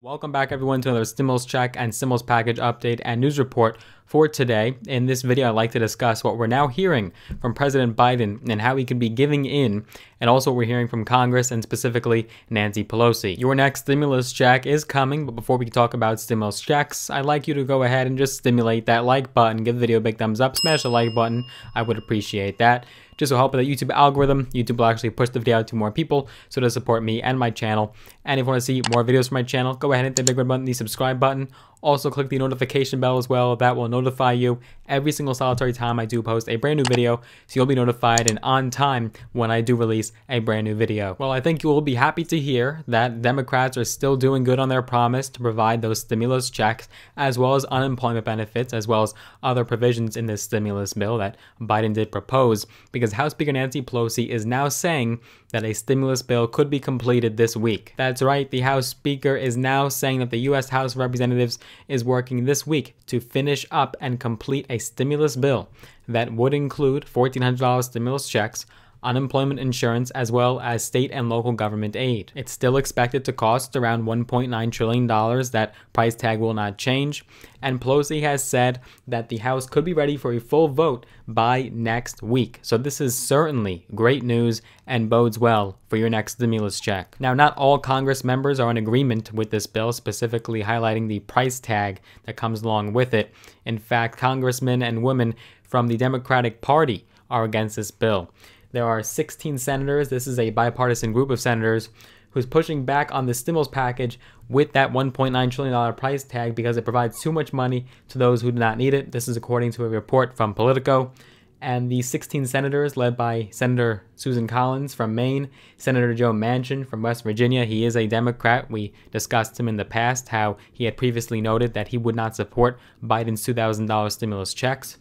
Welcome back everyone to another stimulus check and stimulus package update and news report for today. In this video, I'd like to discuss what we're now hearing from President Biden and how he could be giving in, and also what we're hearing from Congress and specifically Nancy Pelosi. Your next stimulus check is coming, but before we talk about stimulus checks, I'd like you to go ahead and just stimulate that like button, give the video a big thumbs up, smash the like button. I would appreciate that. Just will help with the YouTube algorithm. YouTube will actually push the video out to more people, so to support me and my channel. And if you want to see more videos from my channel, go ahead and hit the big red button, the subscribe button. Also click the notification bell as well. That will notify you every single solitary time I do post a brand new video, so you'll be notified and on time when I do release a brand new video. Well, I think you will be happy to hear that Democrats are still doing good on their promise to provide those stimulus checks, as well as unemployment benefits, as well as other provisions in this stimulus bill that Biden did propose, because House Speaker Nancy Pelosi is now saying that a stimulus bill could be completed this week. That's right, the House Speaker is now saying that the U.S. House of Representatives is working this week to finish up and complete a stimulus bill that would include $1,400 stimulus checks, unemployment insurance, as well as state and local government aid. It's still expected to cost around $1.9 trillion. That price tag will not change. And Pelosi has said that the House could be ready for a full vote by next week. So this is certainly great news and bodes well for your next stimulus check. Now, not all Congress members are in agreement with this bill, specifically highlighting the price tag that comes along with it. In fact, congressmen and women from the Democratic Party are against this bill. There are 16 senators. This is a bipartisan group of senators who's pushing back on the stimulus package with that $1.9 trillion price tag because it provides too much money to those who do not need it. This is according to a report from Politico. And the 16 senators, led by Senator Susan Collins from Maine, Senator Joe Manchin from West Virginia. He is a Democrat. We discussed him in the past, how he had previously noted that he would not support Biden's $2,000 stimulus checks.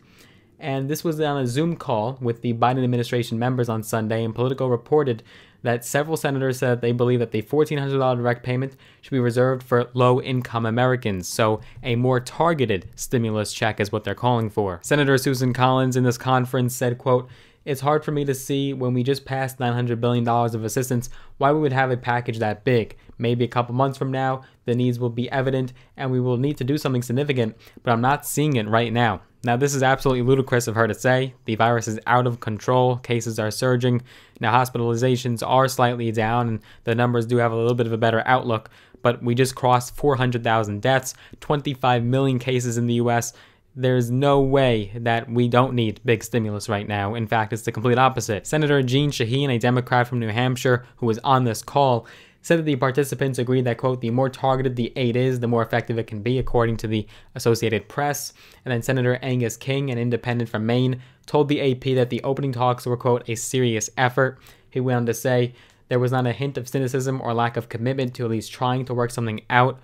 And this was on a Zoom call with the Biden administration members on Sunday, and Politico reported that several senators said they believe that the $1,400 direct payment should be reserved for low-income Americans. So a more targeted stimulus check is what they're calling for. Senator Susan Collins in this conference said, quote, "It's hard for me to see when we just passed $900 billion of assistance why we would have a package that big. Maybe a couple months from now, the needs will be evident and we will need to do something significant, but I'm not seeing it right now." Now, this is absolutely ludicrous of her to say. The virus is out of control. Cases are surging. Now, hospitalizations are slightly down, and the numbers do have a little bit of a better outlook. But we just crossed 400,000 deaths, 25 million cases in the U.S. There's no way that we don't need big stimulus right now. In fact, it's the complete opposite. Senator Jeanne Shaheen, a Democrat from New Hampshire who was on this call, said that the participants agreed that, quote, "the more targeted the aid is, the more effective it can be," according to the Associated Press. And then Senator Angus King, an independent from Maine, told the AP that the opening talks were, quote, "a serious effort." He went on to say there was not a hint of cynicism or lack of commitment to at least trying to work something out.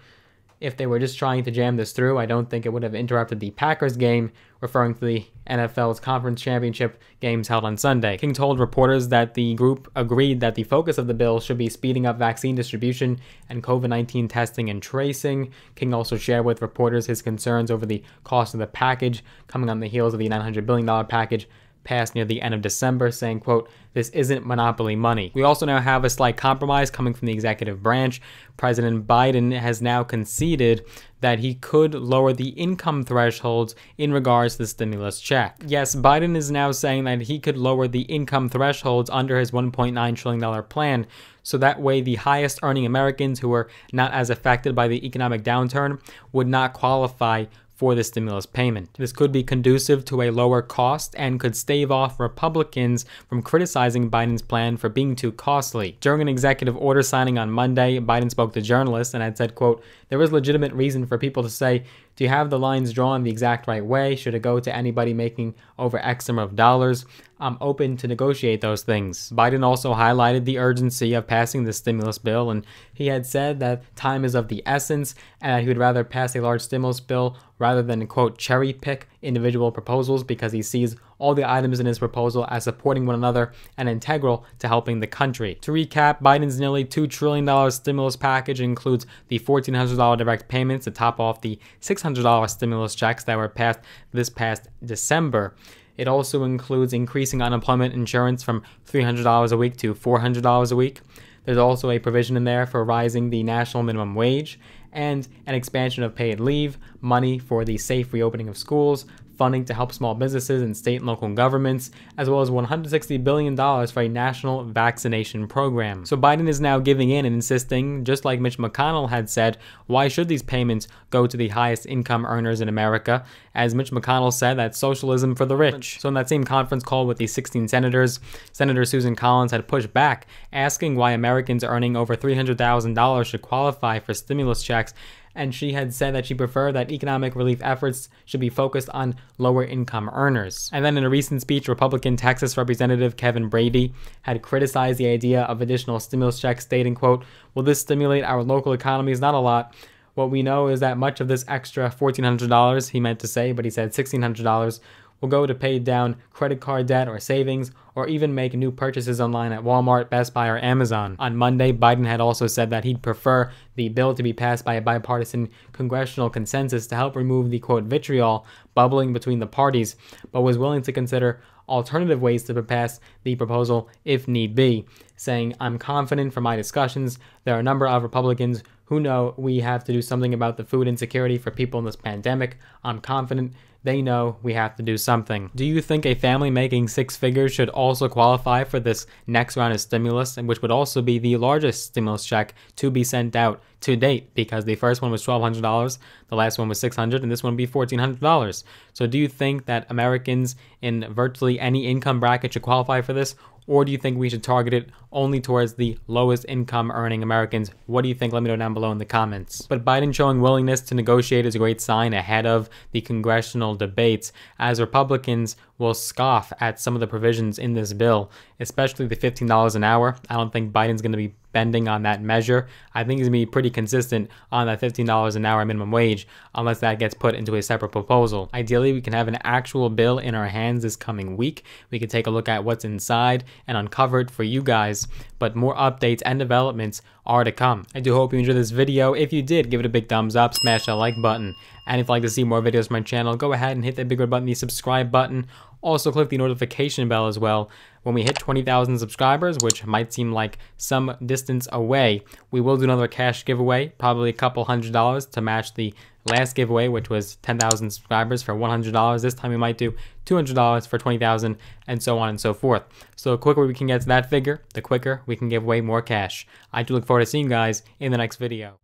If they were just trying to jam this through, I don't think it would have interrupted the Packers game, referring to the NFL's conference championship games held on Sunday. King told reporters that the group agreed that the focus of the bill should be speeding up vaccine distribution and COVID-19 testing and tracing. King also shared with reporters his concerns over the cost of the package, coming on the heels of the $900 billion package passed near the end of December, saying, quote, "This isn't monopoly money." We also now have a slight compromise coming from the executive branch. President Biden has now conceded that he could lower the income thresholds in regards to the stimulus check. Yes, Biden is now saying that he could lower the income thresholds under his $1.9 trillion plan, so that way the highest earning Americans who are not as affected by the economic downturn would not qualify for the stimulus payment. This could be conducive to a lower cost and could stave off Republicans from criticizing Biden's plan for being too costly. During an executive order signing on Monday, Biden spoke to journalists and had said, quote, "There is legitimate reason for people to say, do you have the lines drawn the exact right way? Should it go to anybody making over X number of dollars? I'm open to negotiate those things." Biden also highlighted the urgency of passing the stimulus bill, and he had said that time is of the essence and that he would rather pass a large stimulus bill rather than, quote, "cherry pick individual proposals," because he sees all the items in his proposal as supporting one another and integral to helping the country. To recap, Biden's nearly $2 trillion stimulus package includes the $1,400 direct payments to top off the $600 stimulus checks that were passed this past December. It also includes increasing unemployment insurance from $300 a week to $400 a week. There's also a provision in there for rising the national minimum wage, and an expansion of paid leave, money for the safe reopening of schools, funding to help small businesses and state and local governments, as well as $160 billion for a national vaccination program. So Biden is now giving in and insisting, just like Mitch McConnell had said, why should these payments go to the highest income earners in America? As Mitch McConnell said, that's socialism for the rich. So in that same conference call with the 16 senators, Senator Susan Collins had pushed back, asking why Americans earning over $300,000 should qualify for stimulus checks, and she had said that she preferred that economic relief efforts should be focused on lower income earners. And then in a recent speech, Republican Texas Representative Kevin Brady had criticized the idea of additional stimulus checks, stating, quote, "Will this stimulate our local economies? Not a lot. What we know is that much of this extra $1,400, he meant to say, but he said $1,600, will go to pay down credit card debt or savings, or even make new purchases online at Walmart, Best Buy, or Amazon." On Monday, Biden had also said that he'd prefer the bill to be passed by a bipartisan congressional consensus to help remove the, quote, vitriol bubbling between the parties, but was willing to consider alternative ways to pass the proposal if need be, saying, "I'm confident from my discussions there are a number of Republicans who know we have to do something about the food insecurity for people in this pandemic. I'm confident they know we have to do something." Do you think a family making six figures should also qualify for this next round of stimulus, and which would also be the largest stimulus check to be sent out to date, because the first one was $1,200, the last one was $600, and this one would be $1,400. So do you think that Americans in virtually any income bracket should qualify for this? Or do you think we should target it only towards the lowest income earning Americans? What do you think? Let me know down below in the comments. But Biden showing willingness to negotiate is a great sign ahead of the congressional debates, as Republicans will scoff at some of the provisions in this bill, especially the $15 an hour. I don't think Biden's going to be bending on that measure. I think he's going to be pretty consistent on that $15 an hour minimum wage, unless that gets put into a separate proposal. Ideally, we can have an actual bill in our hands this coming week. We can take a look at what's inside and uncover it for you guys, but more updates and developments are to come. I do hope you enjoyed this video. If you did, give it a big thumbs up, smash that like button, and if you'd like to see more videos from my channel, go ahead and hit that big red button, the subscribe button. Also click the notification bell as well. When we hit 20,000 subscribers, which might seem like some distance away, we will do another cash giveaway, probably a couple $100 to match the last giveaway, which was 10,000 subscribers for $100. This time we might do $200 for 20,000, and so on and so forth. So the quicker we can get to that figure, the quicker we can give away more cash. I do look forward to seeing you guys in the next video.